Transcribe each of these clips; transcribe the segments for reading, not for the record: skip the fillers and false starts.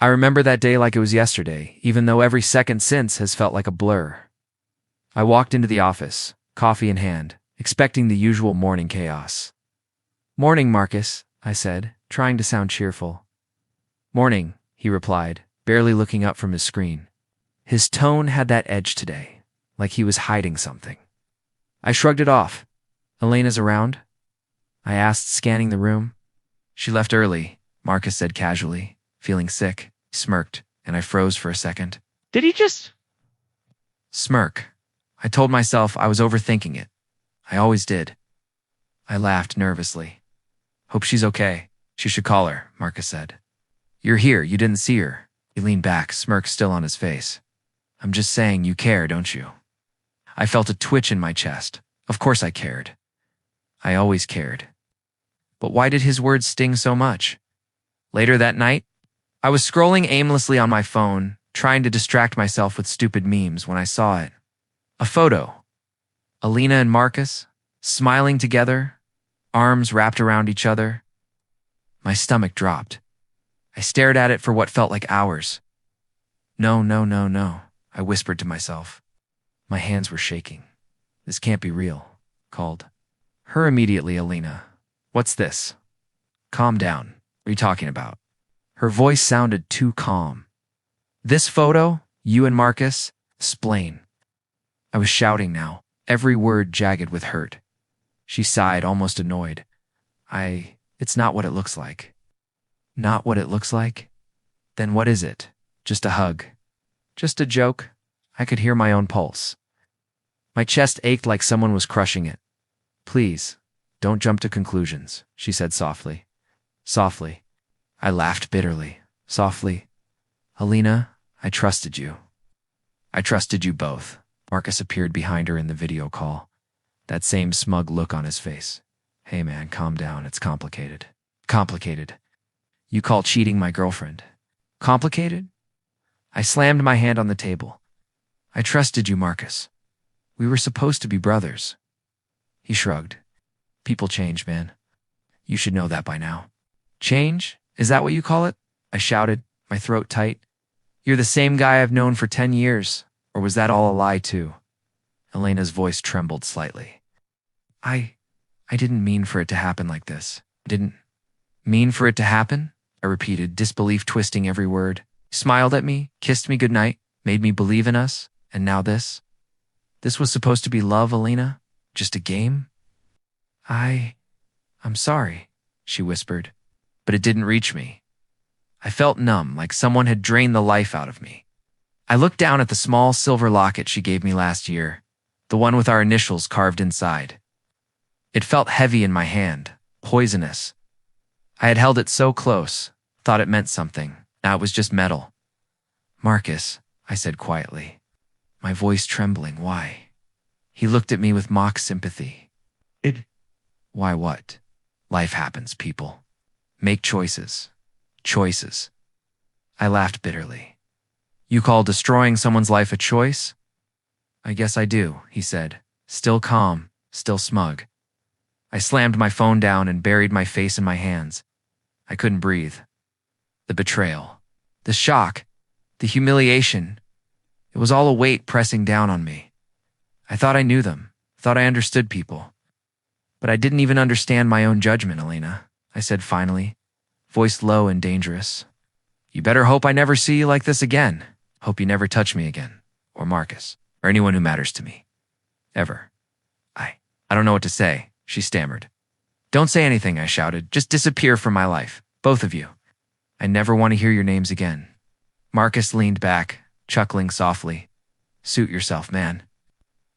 I remember that day like it was yesterday, even though every second since has felt like a blur. I walked into the office, coffee in hand, expecting the usual morning chaos. "Morning, Marcus," I said, trying to sound cheerful. "Morning," he replied, barely looking up from his screen. His tone had that edge today, like he was hiding something. I shrugged it off. "Elena's around?" I asked, scanning the room. "She left early," Marcus said casually, feeling sick. He smirked, and I froze for a second. Did he just... Smirk. I told myself I was overthinking it. I always did. I laughed nervously. "Hope she's okay. She should call her," Marcus said. "You're here, you didn't see her." He leaned back, smirk still on his face. "I'm just saying you care, don't you?" I felt a twitch in my chest. Of course I cared. I always cared. But why did his words sting so much? Later that night, I was scrolling aimlessly on my phone, trying to distract myself with stupid memes when I saw it. A photo. Elena and Marcus, smiling together, arms wrapped around each other. My stomach dropped. I stared at it for what felt like hours. "No, no, no, no," I whispered to myself. My hands were shaking. "This can't be real," called. Her immediately, "Elena. What's this?" "Calm down. What are you talking about?" Her voice sounded too calm. "This photo? You and Marcus? Explain." I was shouting now, every word jagged with hurt. She sighed, almost annoyed. It's not what it looks like." "Not what it looks like? Then what is it? Just a hug? Just a joke?" I could hear my own pulse. My chest ached like someone was crushing it. "Please, don't jump to conclusions," she said softly. Softly. I laughed bitterly. Softly. "Elena, I trusted you. I trusted you both." Marcus appeared behind her in the video call. That same smug look on his face. "Hey man, calm down. It's complicated." "Complicated? You call cheating my girlfriend complicated?" I slammed my hand on the table. "I trusted you, Marcus. We were supposed to be brothers." He shrugged. "People change, man. You should know that by now." "Change? Is that what you call it?" I shouted, my throat tight. "You're the same guy I've known for 10 years. Or was that all a lie too?" Elena's voice trembled slightly. I didn't mean for it to happen like this." "Didn't mean for it to happen?" I repeated, disbelief twisting every word. "Smiled at me, kissed me goodnight, made me believe in us, and now this? This was supposed to be love, Elena? Just a game?" I'm sorry," she whispered, but it didn't reach me. I felt numb, like someone had drained the life out of me. I looked down at the small silver locket she gave me last year, the one with our initials carved inside. It felt heavy in my hand, poisonous. I had held it so close, thought it meant something. Now it was just metal. "Marcus," I said quietly, my voice trembling. "Why?" He looked at me with mock sympathy. Why what? Life happens, people. Make choices. Choices." I laughed bitterly. "You call destroying someone's life a choice?" "I guess I do," he said, still calm, still smug. I slammed my phone down and buried my face in my hands. I couldn't breathe. The betrayal, the shock, the humiliation. It was all a weight pressing down on me. I thought I knew them, thought I understood people. But I didn't even understand my own judgment, Elena, I said finally, voice low and dangerous. "You better hope I never see you like this again. Hope you never touch me again, or Marcus, or anyone who matters to me. Ever." I don't know what to say," she stammered. "Don't say anything," I shouted. "Just disappear from my life, both of you. I never want to hear your names again." Marcus leaned back, chuckling softly. "Suit yourself, man.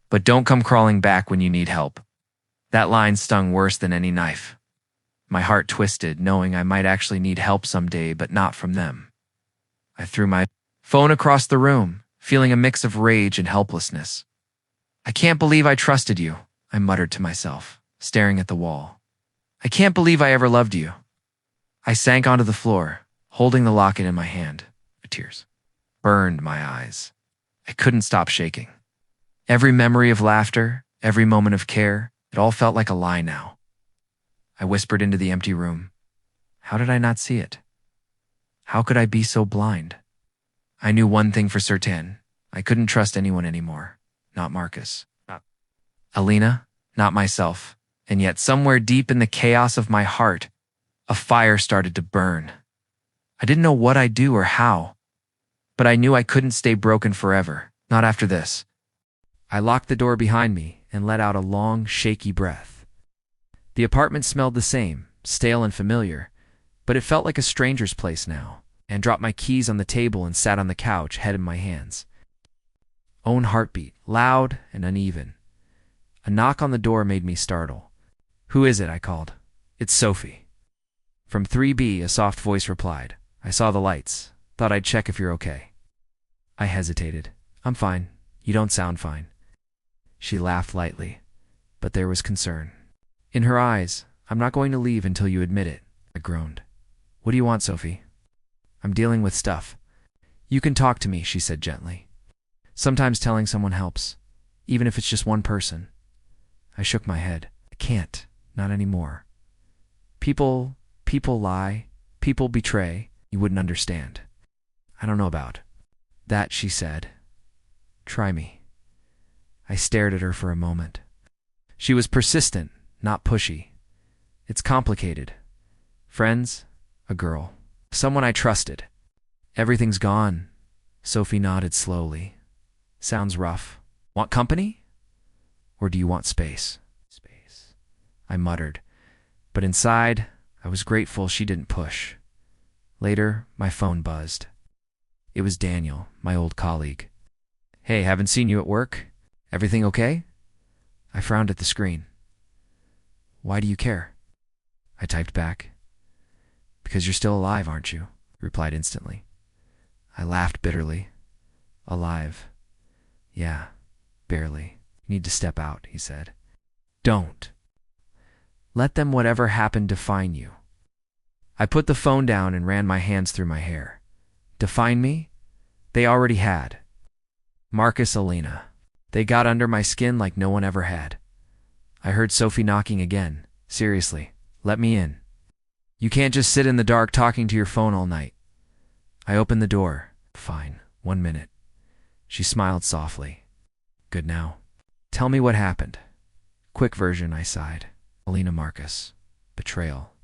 But don't come crawling back when you need help." That line stung worse than any knife. My heart twisted, knowing I might actually need help someday, but not from them. I threw my phone across the room, feeling a mix of rage and helplessness. "I can't believe I trusted you," I muttered to myself, staring at the wall. "I can't believe I ever loved you." I sank onto the floor, holding the locket in my hand. The tears burned my eyes. I couldn't stop shaking. Every memory of laughter, every moment of care, it all felt like a lie now. I whispered into the empty room. How did I not see it? How could I be so blind? I knew one thing for certain. I couldn't trust anyone anymore. Not Marcus. Not Alina. Not myself. And yet somewhere deep in the chaos of my heart, a fire started to burn. I didn't know what I'd do or how, but I knew I couldn't stay broken forever. Not after this. I locked the door behind me and let out a long, shaky breath. The apartment smelled the same, stale and familiar, but it felt like a stranger's place now, and dropped my keys on the table and sat on the couch, head in my hands. Own heartbeat, loud and uneven. A knock on the door made me startle. "Who is it?" I called. "It's Sophie." From 3B, a soft voice replied. "I saw the lights. Thought I'd check if you're okay." I hesitated. "I'm fine. You don't sound fine." She laughed lightly, but there was concern in her eyes. "I'm not going to leave until you admit it," I groaned. "What do you want, Sophie?" "I'm dealing with stuff." "You can talk to me," she said gently. "Sometimes telling someone helps, even if it's just one person." I shook my head. "I can't. Not anymore. People lie. People betray. You wouldn't understand." "I don't know about that," she said. "Try me." I stared at her for a moment. She was persistent, not pushy. "It's complicated. Friends, a girl, someone I trusted. Everything's gone." Sophie nodded slowly. "Sounds rough. Want company? Or do you want space?" "Space," I muttered, but inside, I was grateful she didn't push. Later, my phone buzzed. It was Daniel, my old colleague. "Hey, haven't seen you at work. Everything okay?" I frowned at the screen. "Why do you care?" I typed back. "Because you're still alive, aren't you?" He replied instantly. I laughed bitterly. "Alive? Yeah, barely. You need to step out," he said. "Don't. Let them whatever happened define you." I put the phone down and ran my hands through my hair. Define me? They already had. Marcus, Alina. They got under my skin like no one ever had. I heard Sophie knocking again. "Seriously, let me in. You can't just sit in the dark talking to your phone all night." I opened the door. "Fine, 1 minute." She smiled softly. "Good now. Tell me what happened." "Quick version," I sighed. "Alina, Marcus. Betrayal.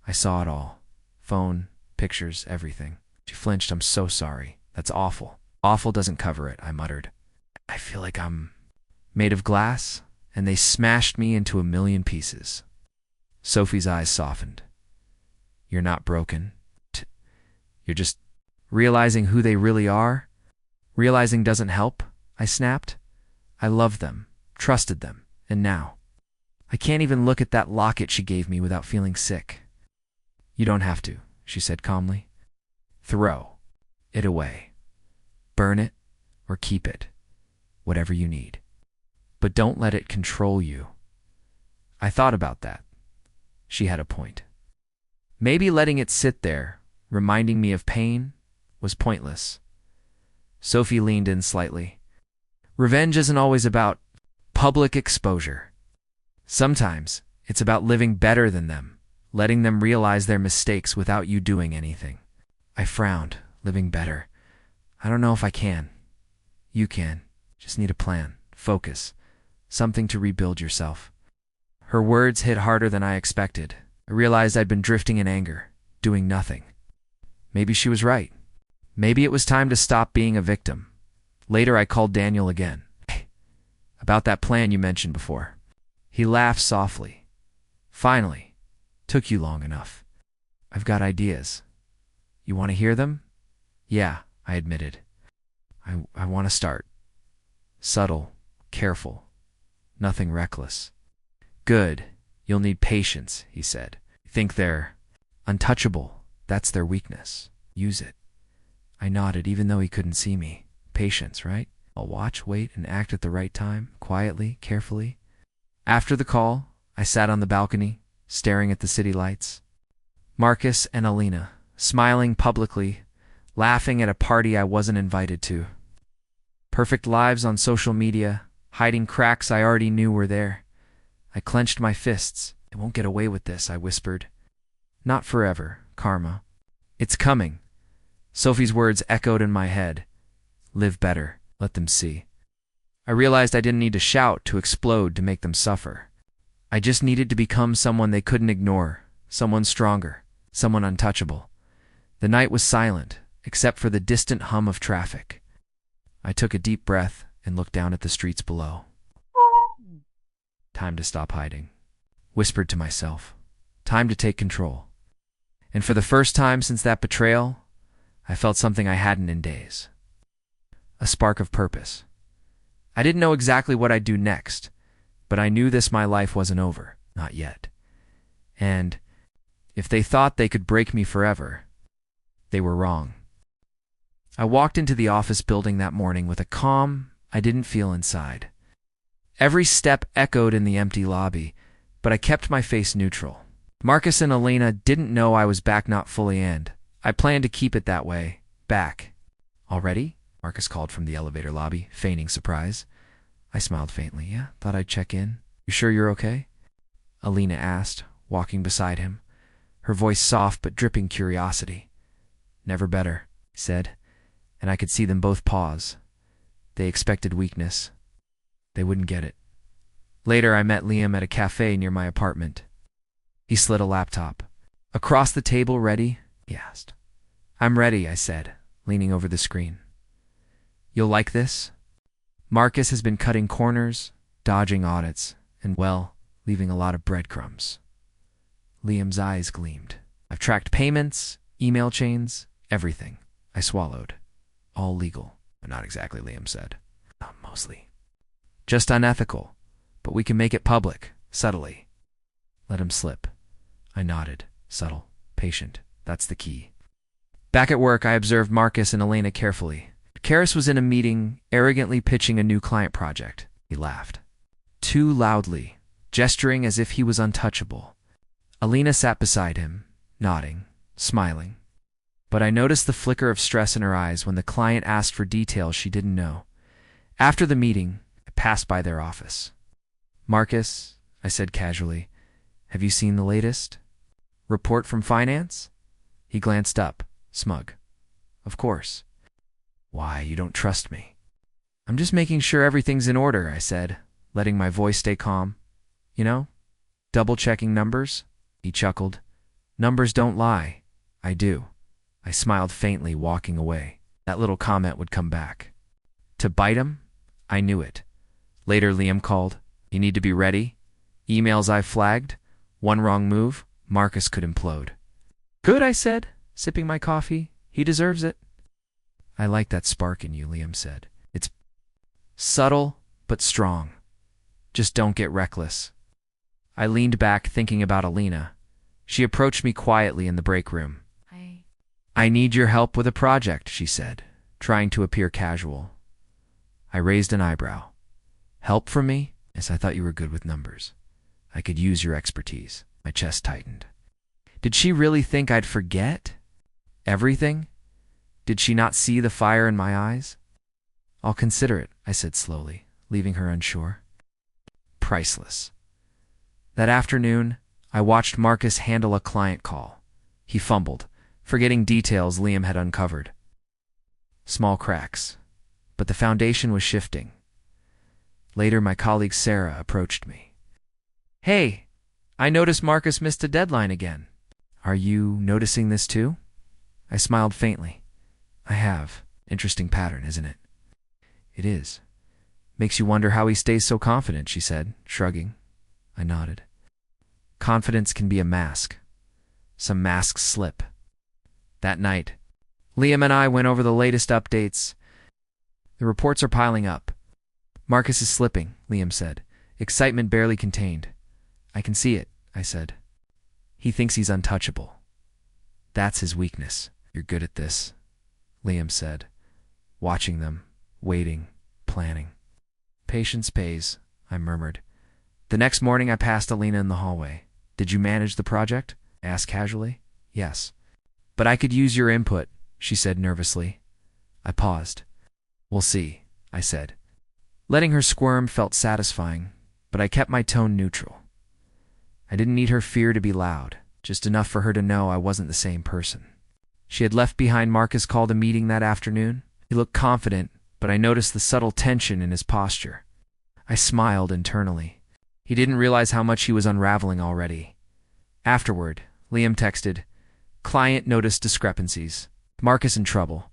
I saw it all. Phone, pictures, everything." She flinched. "I'm so sorry. That's awful." "Awful doesn't cover it," I muttered. "I feel like I'm made of glass, and they smashed me into a million pieces." Sophie's eyes softened. "You're not broken. You're just realizing who they really are." "Realizing doesn't help," I snapped. "I loved them, trusted them, and now I can't even look at that locket she gave me without feeling sick." "You don't have to," she said calmly. "Throw it away. Burn it or keep it. Whatever you need. But don't let it control you." I thought about that. She had a point. Maybe letting it sit there, reminding me of pain, was pointless. Sophie leaned in slightly. "Revenge isn't always about public exposure. Sometimes it's about living better than them, letting them realize their mistakes without you doing anything." I frowned. "Living better. I don't know if I can." "You can. Just need a plan, focus, something to rebuild yourself." Her words hit harder than I expected. I realized I'd been drifting in anger, doing nothing. Maybe she was right. Maybe it was time to stop being a victim. Later, I called Daniel again. "Hey, about that plan you mentioned before." He laughed softly. "Finally. Took you long enough. I've got ideas. You want to hear them?" "Yeah," I admitted. I want to start. Subtle, careful, nothing reckless." "Good. You'll need patience," he said. "Think they're untouchable. That's their weakness. Use it." I nodded even though he couldn't see me. Patience, right? I'll watch, wait, and act at the right time, quietly, carefully. After the call, I sat on the balcony, staring at the city lights. Marcus and Alina, smiling publicly, laughing at a party I wasn't invited to. Perfect lives on social media, hiding cracks I already knew were there. I clenched my fists. "I won't get away with this," I whispered. "Not forever, Karma. It's coming. Sophie's words echoed in my head. Live better. Let them see. I realized I didn't need to shout to explode to make them suffer. I just needed to become someone they couldn't ignore, someone stronger, someone untouchable. The night was silent, except for the distant hum of traffic. I took a deep breath and looked down at the streets below. Time to stop hiding. Whispered to myself. Time to take control. And for the first time since that betrayal, I felt something I hadn't in days. A spark of purpose. I didn't know exactly what I'd do next, but I knew my life wasn't over. Not yet. And if they thought they could break me forever, they were wrong. I walked into the office building that morning with a calm I didn't feel inside. Every step echoed in the empty lobby, but I kept my face neutral. Marcus and Elena didn't know I was back, not fully, and I planned to keep it that way. Back. Already? Marcus called from the elevator lobby, feigning surprise. I smiled faintly. Yeah, thought I'd check in. You sure you're okay? Elena asked, walking beside him, her voice soft but dripping curiosity. Never better, he said, and I could see them both pause. They expected weakness. They wouldn't get it. Later, I met Liam at a cafe near my apartment. He slid a laptop. Across the table, ready? He asked. I'm ready, I said, leaning over the screen. You'll like this? Marcus has been cutting corners, dodging audits, and, well, leaving a lot of breadcrumbs. Liam's eyes gleamed. I've tracked payments, email chains, everything. I swallowed. All legal. Not exactly, Liam said. Mostly. Just unethical, but we can make it public, subtly. Let him slip. I nodded. Subtle, patient. That's the key. Back at work, I observed Marcus and Elena carefully. Karis was in a meeting, arrogantly pitching a new client project. He laughed. Too loudly, gesturing as if he was untouchable. Elena sat beside him, nodding, smiling. But I noticed the flicker of stress in her eyes when the client asked for details she didn't know. After the meeting, I passed by their office. Marcus, I said casually, have you seen the latest report from finance? He glanced up, smug. Of course. Why, you don't trust me? I'm just making sure everything's in order, I said, letting my voice stay calm. You know, double-checking numbers? He chuckled. Numbers don't lie. I do. I smiled faintly, walking away. That little comment would come back. To bite him? I knew it. Later, Liam called. You need to be ready. Emails I've flagged. One wrong move, Marcus could implode. Good, I said, sipping my coffee. He deserves it. I like that spark in you, Liam said. It's subtle, but strong. Just don't get reckless. I leaned back, thinking about Elena. She approached me quietly in the break room. I need your help with a project, she said, trying to appear casual. I raised an eyebrow. Help from me? Yes, I thought you were good with numbers. I could use your expertise. My chest tightened. Did she really think I'd forget everything? Did she not see the fire in my eyes? I'll consider it, I said slowly, leaving her unsure. Priceless. That afternoon, I watched Marcus handle a client call. He fumbled, forgetting details Liam had uncovered. Small cracks, but the foundation was shifting. Later, my colleague Sarah approached me. Hey, I noticed Marcus missed a deadline again. Are you noticing this too? I smiled faintly. I have. Interesting pattern, isn't it? It is. Makes you wonder how he stays so confident, she said, shrugging. I nodded. Confidence can be a mask. Some masks slip. That night, Liam and I went over the latest updates. The reports are piling up. Marcus is slipping, Liam said, excitement barely contained. I can see it, I said. He thinks he's untouchable. That's his weakness. You're good at this, Liam said, watching them, waiting, planning. Patience pays, I murmured. The next morning I passed Elena in the hallway. Did you manage the project? I asked casually. Yes. But I could use your input, she said nervously. I paused. We'll see, I said. Letting her squirm felt satisfying, but I kept my tone neutral. I didn't need her fear to be loud, just enough for her to know I wasn't the same person. She had left behind Marcus called a meeting that afternoon. He looked confident, but I noticed the subtle tension in his posture. I smiled internally. He didn't realize how much he was unraveling already. Afterward, Liam texted, "Client noticed discrepancies. Marcus in trouble."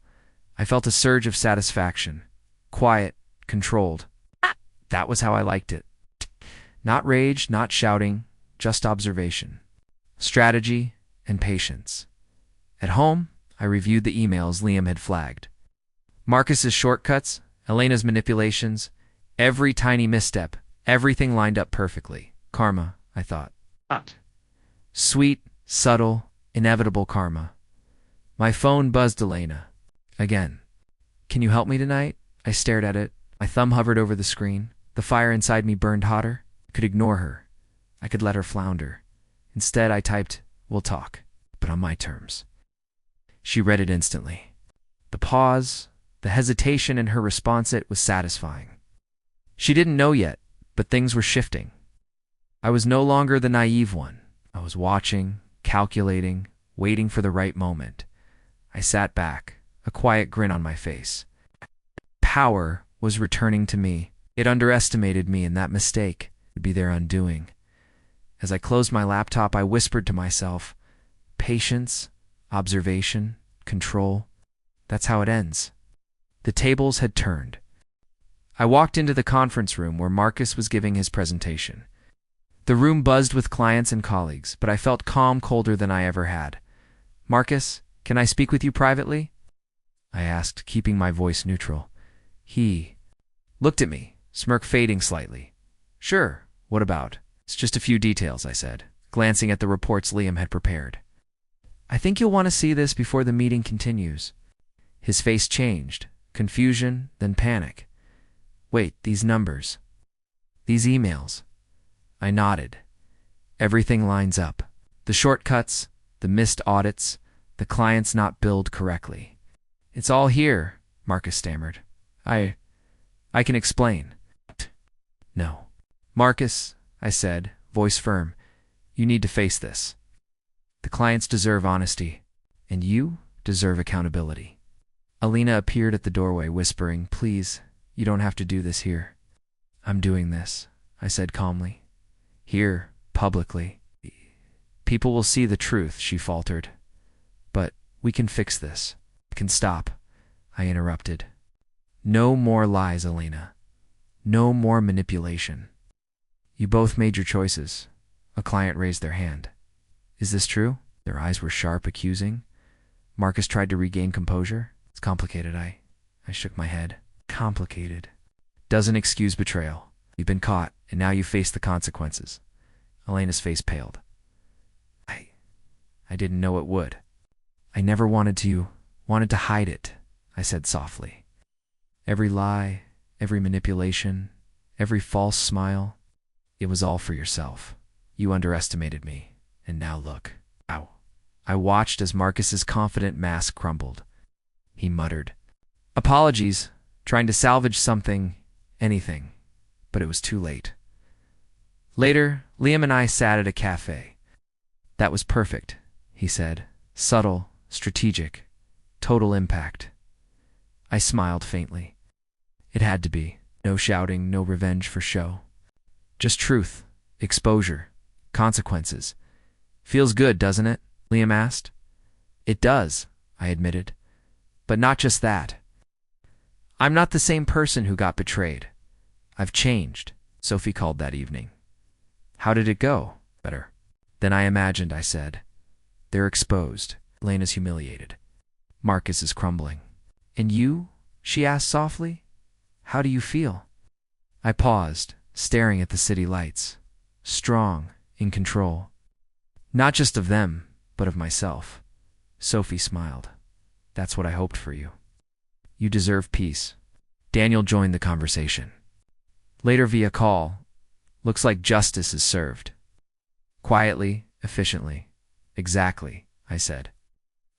I felt a surge of satisfaction. Quiet, controlled. That was how I liked it. Not rage, not shouting, just observation. Strategy and patience. At home, I reviewed the emails Liam had flagged. Marcus's shortcuts, Elena's manipulations, every tiny misstep, everything lined up perfectly. Karma, I thought. Sweet, subtle, inevitable karma. My phone buzzed Elena. Again. "Can you help me tonight?" I stared at it. My thumb hovered over the screen. The fire inside me burned hotter. I could ignore her. I could let her flounder. Instead, I typed, "We'll talk, but on my terms." She read it instantly. The pause, the hesitation in her response, it was satisfying. She didn't know yet, but things were shifting. I was no longer the naive one. I was watching, calculating, waiting for the right moment. I sat back, a quiet grin on my face. Power was returning to me. It underestimated me, and that mistake would be their undoing. As I closed my laptop, I whispered to myself, patience, observation, control. That's how it ends. The tables had turned. I walked into the conference room where Marcus was giving his presentation. The room buzzed with clients and colleagues, but I felt calm, colder than I ever had. "Marcus, can I speak with you privately?" I asked, keeping my voice neutral. He looked at me, smirk fading slightly. "Sure, what about?" "It's just a few details," I said, glancing at the reports Liam had prepared. "I think you'll want to see this before the meeting continues." His face changed, confusion, then panic. "Wait, these numbers, these emails." I nodded. Everything lines up. The shortcuts, the missed audits, the clients not billed correctly. "It's all here," Marcus stammered. I can explain." "No." "Marcus," I said, voice firm, "you need to face this. The clients deserve honesty, and you deserve accountability." Elena appeared at the doorway, whispering, "Please, you don't have to do this here." "I'm doing this," I said calmly. "Here, publicly. People will see the truth," she faltered. "But we can fix this." "I can stop," I interrupted. "No more lies, Elena. No more manipulation. You both made your choices." A client raised their hand. "Is this true?" Their eyes were sharp, accusing. Marcus tried to regain composure. "It's complicated." I shook my head. "Complicated doesn't excuse betrayal. You've been caught, and now you face the consequences." Elena's face paled. I didn't know it would. "I never wanted to hide it," I said softly. "Every lie, every manipulation, every false smile, it was all for yourself. You underestimated me, and now look." Ow. I watched as Marcus's confident mask crumbled. He muttered, "Apologies, trying to salvage something, anything," but it was too late. Later, Liam and I sat at a cafe. "That was perfect," he said. "Subtle, strategic, total impact." I smiled faintly. It had to be. No shouting, no revenge for show. Just truth, exposure, consequences. "Feels good, doesn't it?" Liam asked. "It does," I admitted. "But not just that. I'm not the same person who got betrayed. I've changed," Sophie called that evening. "How did it go?" "Better than I imagined," I said. "They're exposed. Elena's humiliated. Marcus is crumbling." "And you?" she asked softly. "How do you feel?" I paused, staring at the city lights. Strong, in control. Not just of them, but of myself. Sophie smiled. "That's what I hoped for you. You deserve peace." Daniel joined the conversation. Later via call, "Looks like justice is served." Quietly, efficiently. "Exactly," I said.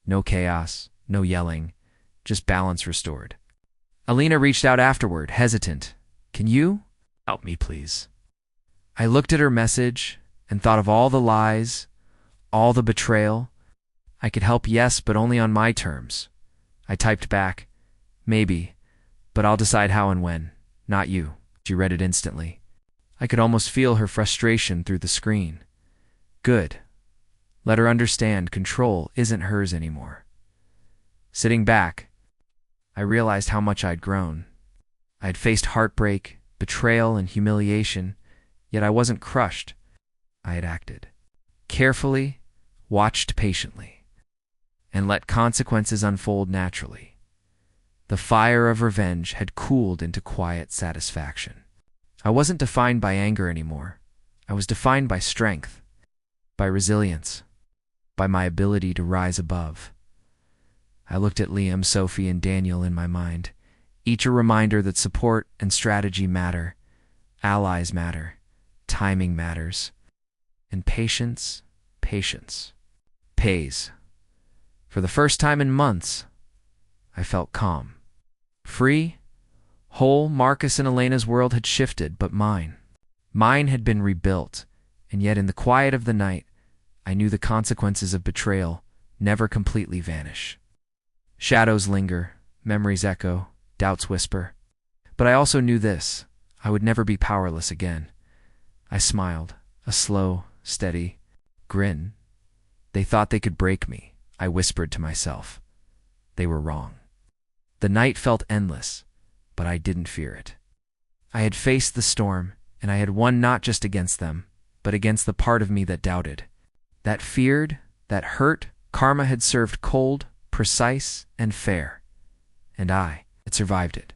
No chaos, no yelling, just balance restored. Elena reached out afterward, hesitant. "Can you help me, please?" I looked at her message and thought of all the lies, all the betrayal. I could help, yes, but only on my terms. I typed back, maybe, but I'll decide how and when, not you. She read it instantly. I could almost feel her frustration through the screen. Good. Let her understand control isn't hers anymore. Sitting back, I realized how much I'd grown. I had faced heartbreak, betrayal, and humiliation, yet I wasn't crushed. I had acted carefully, watched patiently, and let consequences unfold naturally. The fire of revenge had cooled into quiet satisfaction. I wasn't defined by anger anymore. I was defined by strength, by resilience, by my ability to rise above. I looked at Liam, Sophie, and Daniel in my mind, each a reminder that support and strategy matter, allies matter, timing matters, and patience pays. For the first time in months, I felt calm. Free, whole. Marcus and Elena's world had shifted, but mine had been rebuilt, and yet in the quiet of the night, I knew the consequences of betrayal never completely vanish. Shadows linger, memories echo, doubts whisper. But I also knew this: I would never be powerless again. I smiled, a slow, steady grin. They thought they could break me, I whispered to myself. They were wrong. The night felt endless, but I didn't fear it. I had faced the storm, and I had won not just against them, but against the part of me that doubted, that feared, that hurt. Karma had served cold, precise, and fair, and I had survived it.